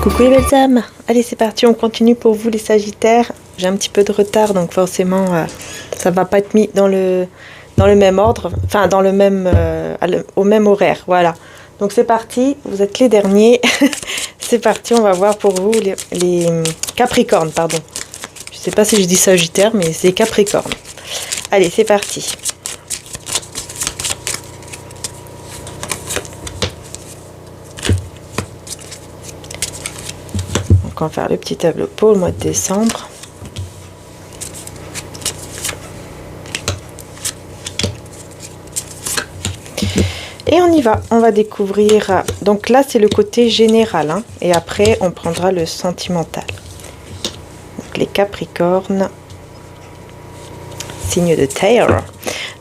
Coucou les belles âmes, allez c'est parti, on continue pour vous les Sagittaires. J'ai un petit peu de retard donc forcément ça va pas être mis dans le même ordre, enfin dans le même au même horaire, voilà. Donc c'est parti, vous êtes les derniers. C'est parti, on va voir pour vous les Capricornes, pardon. Je sais pas si je dis Sagittaire mais c'est Capricorne. Allez c'est parti. On va faire le petit tableau pour le mois de décembre. Et on y va, on va découvrir, donc là c'est le côté général, hein, et après on prendra le sentimental. Donc les Capricornes, signe de terre.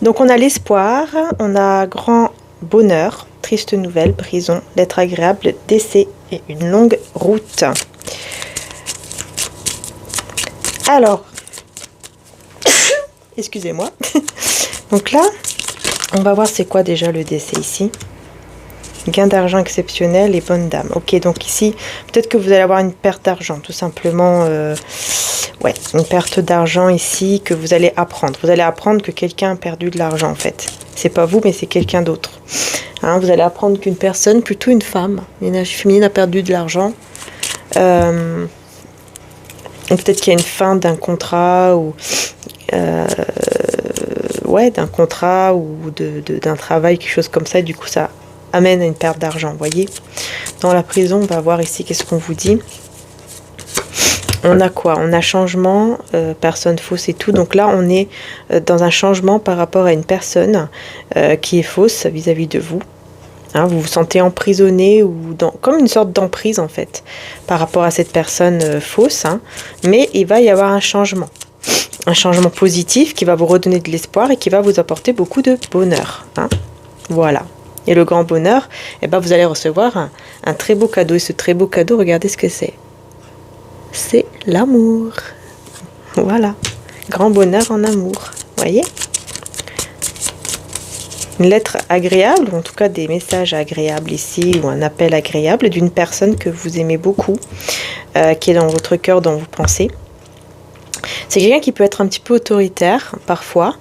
Donc on a l'espoir, on a grand bonheur, triste nouvelle, prison, lettre agréable, décès et une longue route. Alors, excusez-moi. Donc là, on va voir c'est quoi déjà le décès ici. Gain d'argent exceptionnel et bonne dame. Ok, donc ici, peut-être que vous allez avoir une perte d'argent, tout simplement. Ouais, une perte d'argent ici que vous allez apprendre. Vous allez apprendre que quelqu'un a perdu de l'argent en fait. C'est pas vous, mais c'est quelqu'un d'autre. Hein, vous allez apprendre qu'une personne, plutôt une femme, une énergie féminine a perdu de l'argent. Peut-être qu'il y a une fin d'un contrat ou ouais, d'un contrat ou d'un travail, quelque chose comme ça. Et du coup, ça amène à une perte d'argent. Vous voyez, dans la prison, on va voir ici qu'est-ce qu'on vous dit. On a quoi? On a changement, personne fausse et tout. Donc là, on est dans un changement par rapport à une personne qui est fausse vis-à-vis de vous. Hein, vous vous sentez emprisonné ou comme une sorte d'emprise en fait par rapport à cette personne fausse, hein, mais il va y avoir un changement positif qui va vous redonner de l'espoir et qui va vous apporter beaucoup de bonheur, hein. Voilà. Et le grand bonheur, eh ben, vous allez recevoir un très beau cadeau, et ce très beau cadeau, regardez ce que c'est l'amour. Voilà, grand bonheur en amour, voyez. Une lettre agréable, en tout cas des messages agréables ici, ou un appel agréable d'une personne que vous aimez beaucoup, qui est dans votre cœur, dont vous pensez. C'est quelqu'un qui peut être un petit peu autoritaire, parfois.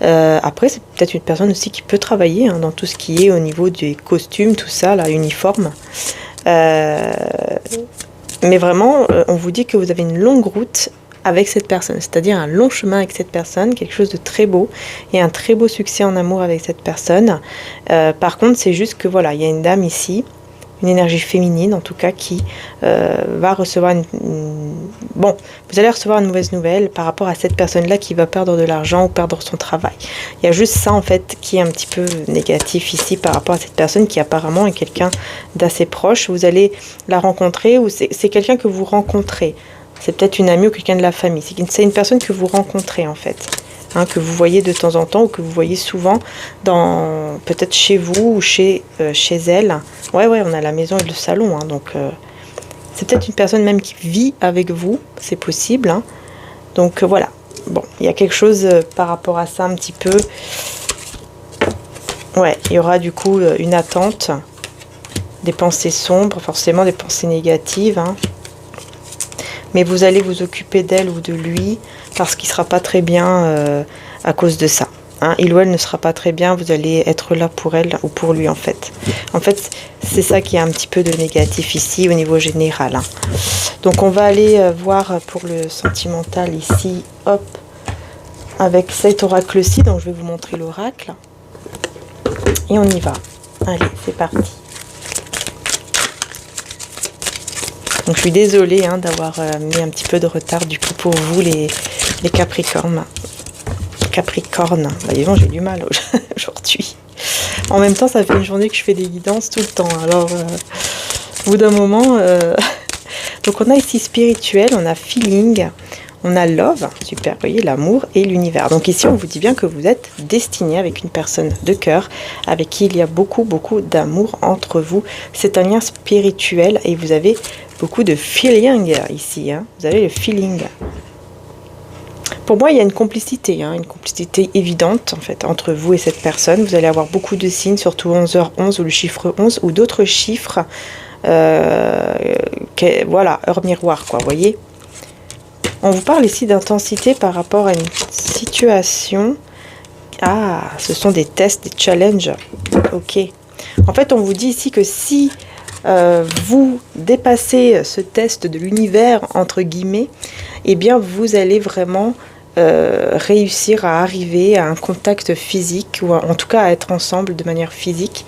Après, c'est peut-être une personne aussi qui peut travailler hein, dans tout ce qui est au niveau des costumes, tout ça, là, uniforme. Mais vraiment, on vous dit que vous avez une longue route avec cette personne, c'est-à-dire un long chemin avec cette personne, quelque chose de très beau et un très beau succès en amour avec cette personne. Par contre, c'est juste que voilà, il y a une dame ici, une énergie féminine en tout cas, qui va recevoir bon, vous allez recevoir une mauvaise nouvelle par rapport à cette personne-là qui va perdre de l'argent ou perdre son travail. Il y a juste ça en fait qui est un petit peu négatif ici par rapport à cette personne qui apparemment est quelqu'un d'assez proche. Vous allez la rencontrer ou c'est quelqu'un que vous rencontrez. C'est peut-être une amie ou quelqu'un de la famille. C'est une personne que vous rencontrez en fait, hein, que vous voyez de temps en temps ou que vous voyez souvent dans peut-être chez vous ou chez elle. Ouais, on a la maison et le salon, hein, donc c'est peut-être une personne même qui vit avec vous, c'est possible. Hein. Donc voilà. Bon, il y a quelque chose par rapport à ça un petit peu. Ouais, il y aura du coup une attente, des pensées sombres, forcément des pensées négatives. Hein. Mais vous allez vous occuper d'elle ou de lui parce qu'il ne sera pas très bien à cause de ça. Hein, il ou elle ne sera pas très bien, vous allez être là pour elle ou pour lui en fait. En fait, c'est ça qui est un petit peu de négatif ici au niveau général. Hein. Donc on va aller voir pour le sentimental ici, hop, avec cet oracle-ci, donc je vais vous montrer l'oracle. Et on y va. Allez, c'est parti. Donc je suis désolée hein, d'avoir mis un petit peu de retard du coup pour vous les Capricornes. Bah, disons, j'ai du mal aujourd'hui. En même temps, ça fait une journée que je fais des guidances tout le temps. Alors, au bout d'un moment... Donc on a ici spirituel, on a feeling, on a love, super, vous voyez, l'amour et l'univers. Donc ici, on vous dit bien que vous êtes destiné avec une personne de cœur, avec qui il y a beaucoup d'amour entre vous. C'est un lien spirituel et vous avez beaucoup de feeling ici. Hein. Vous avez le feeling. Pour moi, il y a une complicité évidente en fait entre vous et cette personne. Vous allez avoir beaucoup de signes, surtout 11h11 ou le chiffre 11 ou d'autres chiffres Voilà, heure miroir, quoi, vous voyez. On vous parle ici d'intensité par rapport à une situation. Ah, ce sont des tests, des challenges. Ok. En fait, on vous dit ici que si vous dépassez ce test de l'univers, entre guillemets, eh bien, vous allez vraiment réussir à arriver à un contact physique, ou en tout cas à être ensemble de manière physique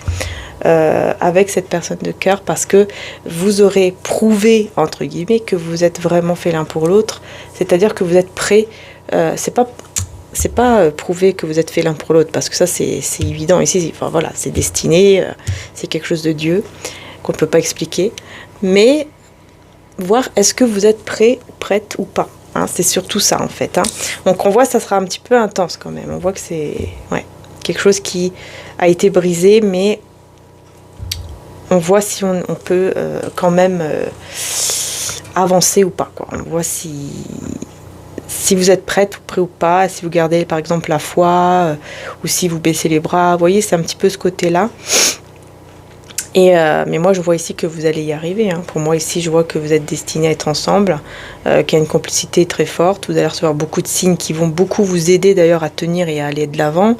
avec cette personne de cœur, parce que vous aurez prouvé, entre guillemets, que vous êtes vraiment fait l'un pour l'autre, c'est-à-dire que vous êtes prêts. C'est pas prouver que vous êtes fait l'un pour l'autre, parce que ça c'est évident ici, enfin voilà, c'est destiné, c'est quelque chose de Dieu qu'on ne peut pas expliquer, mais voir est-ce que vous êtes prêt, prête ou pas, hein, c'est surtout ça en fait, hein. Donc on voit ça sera un petit peu intense quand même, on voit que c'est quelque chose qui a été brisé, mais on voit si on peut quand même avancer ou pas, quoi. On voit si vous êtes prête ou prêt ou pas, si vous gardez par exemple la foi, ou si vous baissez les bras. Vous voyez, c'est un petit peu ce côté-là. Mais moi, je vois ici que vous allez y arriver, hein. Pour moi, ici, je vois que vous êtes destinés à être ensemble, qu'il y a une complicité très forte. Vous allez recevoir beaucoup de signes qui vont beaucoup vous aider d'ailleurs à tenir et à aller de l'avant.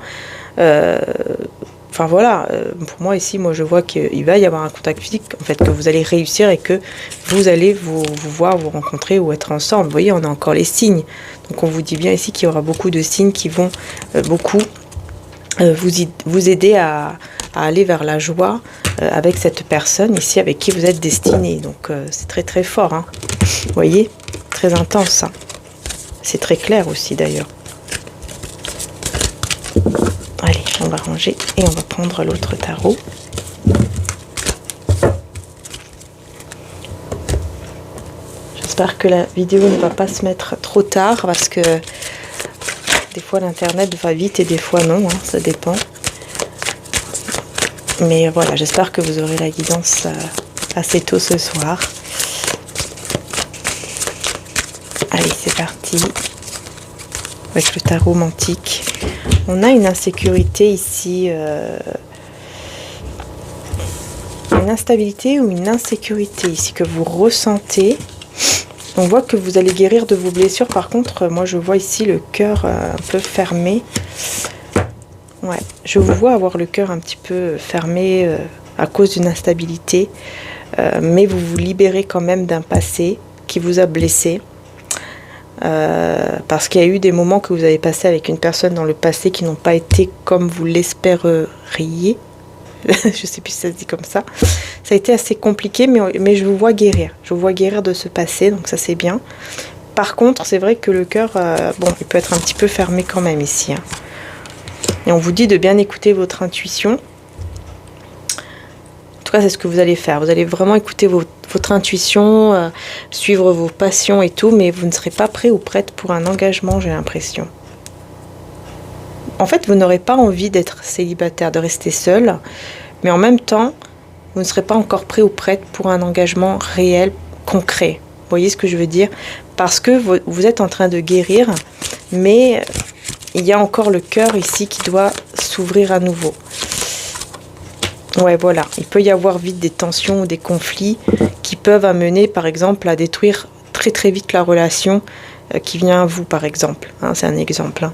Enfin voilà, pour moi ici, moi je vois qu'il va y avoir un contact physique, en fait, que vous allez réussir et que vous allez vous voir, vous rencontrer ou être ensemble. Vous voyez, on a encore les signes. Donc on vous dit bien ici qu'il y aura beaucoup de signes qui vont beaucoup vous aider à aller vers la joie avec cette personne ici avec qui vous êtes destiné. Donc c'est très très fort, hein. Vous voyez, très intense, hein. C'est très clair aussi d'ailleurs. Allez, on va ranger et on va prendre l'autre tarot. J'espère que la vidéo ne va pas se mettre trop tard, parce que des fois l'internet va vite et des fois non, hein, ça dépend. Mais voilà, j'espère que vous aurez la guidance assez tôt ce soir. Allez, c'est parti. Avec le tarot mantique. On a une insécurité ici, une instabilité ou une insécurité ici que vous ressentez. On voit que vous allez guérir de vos blessures. Par contre, moi je vois ici le cœur un peu fermé. Ouais, je vous vois avoir le cœur un petit peu fermé à cause d'une instabilité. Mais vous vous libérez quand même d'un passé qui vous a blessé. Parce qu'il y a eu des moments que vous avez passés avec une personne dans le passé qui n'ont pas été comme vous l'espériez. Je sais plus si ça se dit comme ça. Ça a été assez compliqué, mais je vous vois guérir. Je vous vois guérir de ce passé, donc ça c'est bien. Par contre, c'est vrai que le cœur, bon, il peut être un petit peu fermé quand même ici, hein. Et on vous dit de bien écouter votre intuition. En tout cas, c'est ce que vous allez faire. Vous allez vraiment écouter votre intuition, suivre vos passions et tout, mais vous ne serez pas prêt ou prête pour un engagement, j'ai l'impression. En fait, vous n'aurez pas envie d'être célibataire, de rester seul, mais en même temps, vous ne serez pas encore prêt ou prête pour un engagement réel, concret. Vous voyez ce que je veux dire? Parce que vous êtes en train de guérir, mais il y a encore le cœur ici qui doit s'ouvrir à nouveau. Ouais, voilà. Il peut y avoir vite des tensions ou des conflits qui peuvent amener, par exemple, à détruire très très vite la relation qui vient à vous, par exemple. Hein, c'est un exemple, hein.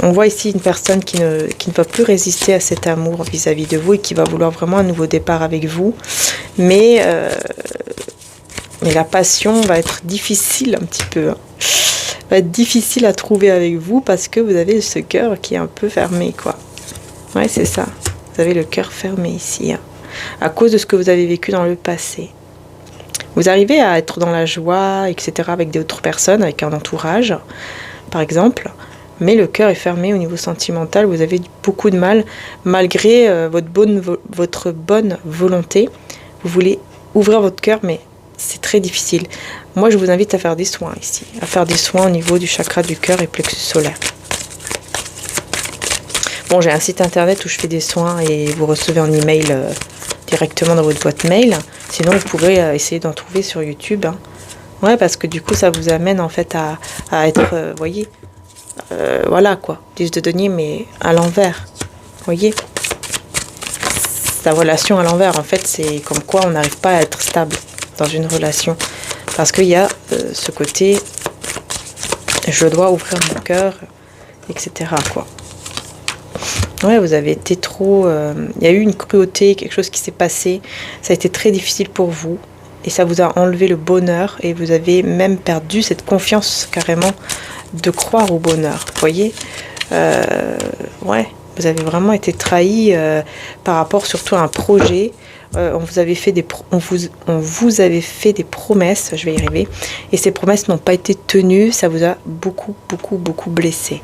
On voit ici une personne qui ne va plus résister à cet amour vis-à-vis de vous et qui va vouloir vraiment un nouveau départ avec vous. Mais la passion va être difficile un petit peu, hein. Va être difficile à trouver avec vous parce que vous avez ce cœur qui est un peu fermé, quoi. Ouais, c'est ça. Vous avez le cœur fermé ici, hein, à cause de ce que vous avez vécu dans le passé. Vous arrivez à être dans la joie, etc., avec d'autres personnes, avec un entourage, par exemple, mais le cœur est fermé au niveau sentimental. Vous avez beaucoup de mal, malgré votre bonne volonté. Vous voulez ouvrir votre cœur, mais c'est très difficile. Moi, je vous invite à faire des soins ici, à faire des soins au niveau du chakra du cœur et plexus solaire. Bon, j'ai un site internet où je fais des soins et vous recevez en email directement dans votre boîte mail. Sinon, vous pourrez essayer d'en trouver sur YouTube, hein. Ouais, parce que du coup, ça vous amène en fait à être, voyez, voilà quoi, 10 de denier, mais à l'envers. Voyez, la relation à l'envers. En fait, c'est comme quoi on n'arrive pas à être stable dans une relation. Parce qu'il y a ce côté, je dois ouvrir mon cœur, etc. quoi. Ouais, vous avez été trop... il y a eu une cruauté, quelque chose qui s'est passé. Ça a été très difficile pour vous. Et ça vous a enlevé le bonheur. Et vous avez même perdu cette confiance carrément de croire au bonheur. Vous voyez ouais, vous avez vraiment été trahi par rapport surtout à un projet. On vous avait fait on vous avait fait des promesses, je vais y arriver. Et ces promesses n'ont pas été tenues. Ça vous a beaucoup, beaucoup, beaucoup blessé.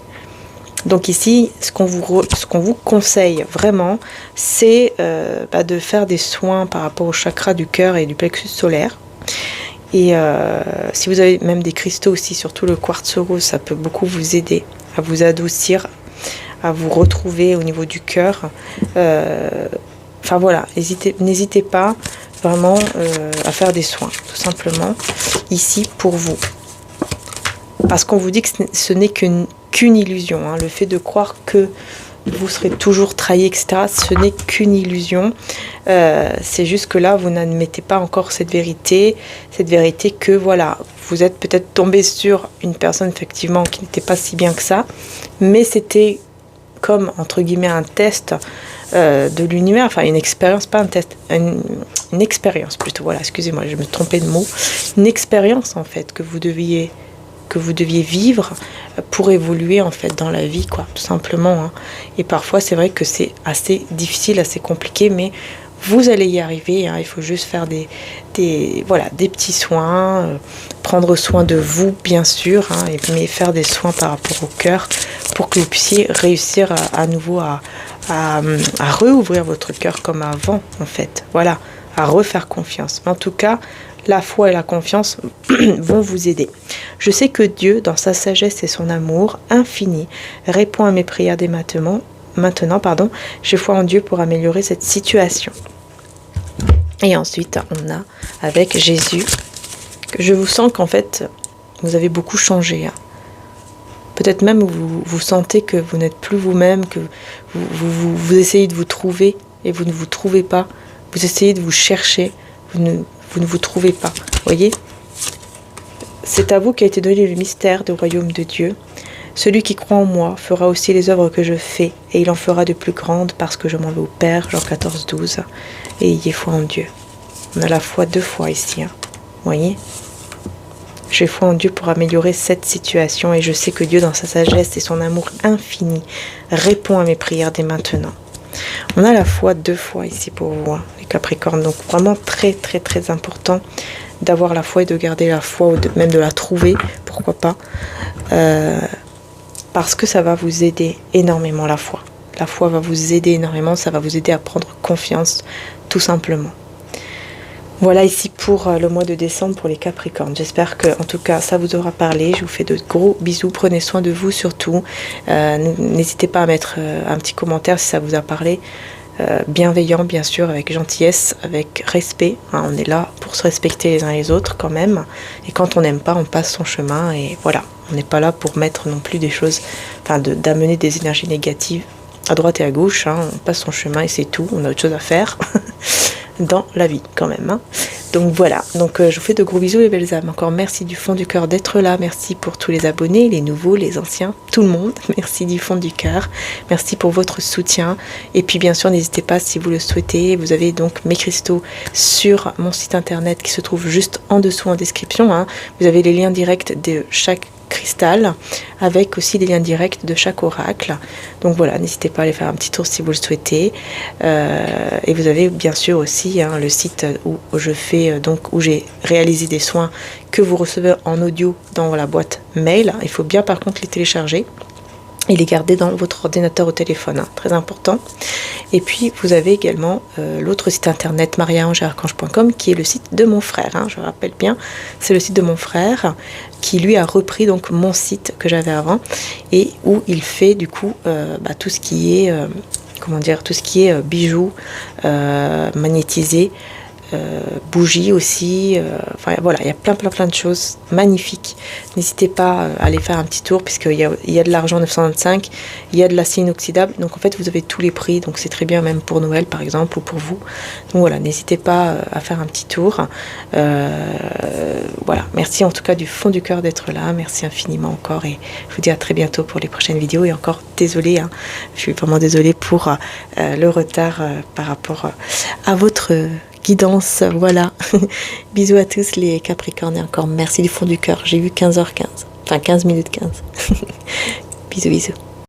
Donc ici, ce qu'on vous conseille vraiment, c'est de faire des soins par rapport au chakra du cœur et du plexus solaire. Et si vous avez même des cristaux aussi, surtout le quartz rose, ça peut beaucoup vous aider à vous adoucir, à vous retrouver au niveau du cœur. Enfin voilà, n'hésitez pas vraiment à faire des soins, tout simplement, ici pour vous. Parce qu'on vous dit que ce n'est qu'une illusion. Hein. Le fait de croire que vous serez toujours trahi, etc., ce n'est qu'une illusion. C'est juste que là, vous n'admettez pas encore cette vérité que voilà, vous êtes peut-être tombé sur une personne effectivement qui n'était pas si bien que ça, mais c'était comme, entre guillemets, un test de l'univers, enfin une expérience, pas un test, une expérience plutôt, voilà, excusez-moi, je me trompais de mot, une expérience en fait que vous deviez vivre pour évoluer en fait dans la vie, quoi, tout simplement. Hein. Et parfois c'est vrai que c'est assez difficile, assez compliqué, mais vous allez y arriver. Hein. Il faut juste faire des petits soins, prendre soin de vous bien sûr, hein, mais faire des soins par rapport au cœur pour que vous puissiez réussir à nouveau à réouvrir votre cœur comme avant en fait. Voilà, à refaire confiance. Mais en tout cas, la foi et la confiance vont vous aider. Je sais que Dieu, dans sa sagesse et son amour infini, répond à mes prières dès maintenant. J'ai foi en Dieu pour améliorer cette situation. Et ensuite, on a avec Jésus, que je vous sens qu'en fait, vous avez beaucoup changé. Hein. Peut-être même vous sentez que vous n'êtes plus vous-même, que vous essayez de vous trouver et vous ne vous trouvez pas. Vous essayez de vous chercher, vous ne vous trouvez pas. Voyez ? C'est à vous qu'a été donné le mystère du royaume de Dieu. Celui qui croit en moi fera aussi les œuvres que je fais, et il en fera de plus grandes parce que je m'en vais au Père, Jean 14, 12. Et ayez foi en Dieu. On a la foi 2 fois ici. Hein. Voyez ? J'ai foi en Dieu pour améliorer cette situation, et je sais que Dieu, dans sa sagesse et son amour infini, répond à mes prières dès maintenant. On a la foi 2 fois ici pour vous, hein, les Capricornes. Donc vraiment très très très important d'avoir la foi et de garder la foi, ou même de la trouver, pourquoi pas. Parce que ça va vous aider énormément, la foi. La foi va vous aider énormément, ça va vous aider à prendre confiance, tout simplement. Voilà ici pour le mois de décembre pour les Capricornes. J'espère que, en tout cas, ça vous aura parlé. Je vous fais de gros bisous. Prenez soin de vous surtout. N'hésitez pas à mettre un petit commentaire si ça vous a parlé. Bienveillant, bien sûr, avec gentillesse, avec respect. Hein, on est là pour se respecter les uns les autres quand même. Et quand on n'aime pas, on passe son chemin. Et voilà, on n'est pas là pour mettre non plus des choses, enfin, d'amener des énergies négatives à droite et à gauche. Hein, on passe son chemin et c'est tout. On a autre chose à faire. Dans la vie quand même. Hein. Donc voilà, donc je vous fais de gros bisous les belles âmes. Encore merci du fond du cœur d'être là. Merci pour tous les abonnés, les nouveaux, les anciens, tout le monde. Merci du fond du cœur. Merci pour votre soutien. Et puis bien sûr, n'hésitez pas si vous le souhaitez. Vous avez donc mes cristaux sur mon site internet qui se trouve juste en dessous en description. Hein. Vous avez les liens directs de chaque cristal avec aussi des liens directs de chaque oracle. Donc voilà, n'hésitez pas à aller faire un petit tour si vous le souhaitez. Et vous avez bien sûr aussi hein, le site où je fais où j'ai réalisé des soins que vous recevez en audio dans la boîte mail. Il faut bien par contre les télécharger et les garder dans votre ordinateur ou téléphone, hein, très important. Et puis vous avez également l'autre site internet mariaangearchange.com qui est le site de mon frère, hein, je rappelle bien, c'est le site de mon frère qui lui a repris donc mon site que j'avais avant et où il fait du coup tout ce qui est tout ce qui est bijoux magnétisés, bougies aussi, enfin voilà, il y a plein de choses magnifiques. N'hésitez pas à aller faire un petit tour, puisqu'il y a de l'argent 925, il y a de l'acier inoxydable, donc en fait vous avez tous les prix, donc c'est très bien même pour Noël par exemple, ou pour vous. Donc voilà, n'hésitez pas à faire un petit tour. Voilà, merci en tout cas du fond du cœur d'être là, merci infiniment encore, et je vous dis à très bientôt pour les prochaines vidéos. Et encore désolée, hein, je suis vraiment désolée pour le retard par rapport à votre guidance. Voilà. Bisous à tous les Capricornes, et encore merci du fond du cœur. J'ai vu 15h15, enfin 15 minutes 15. Bisous bisous.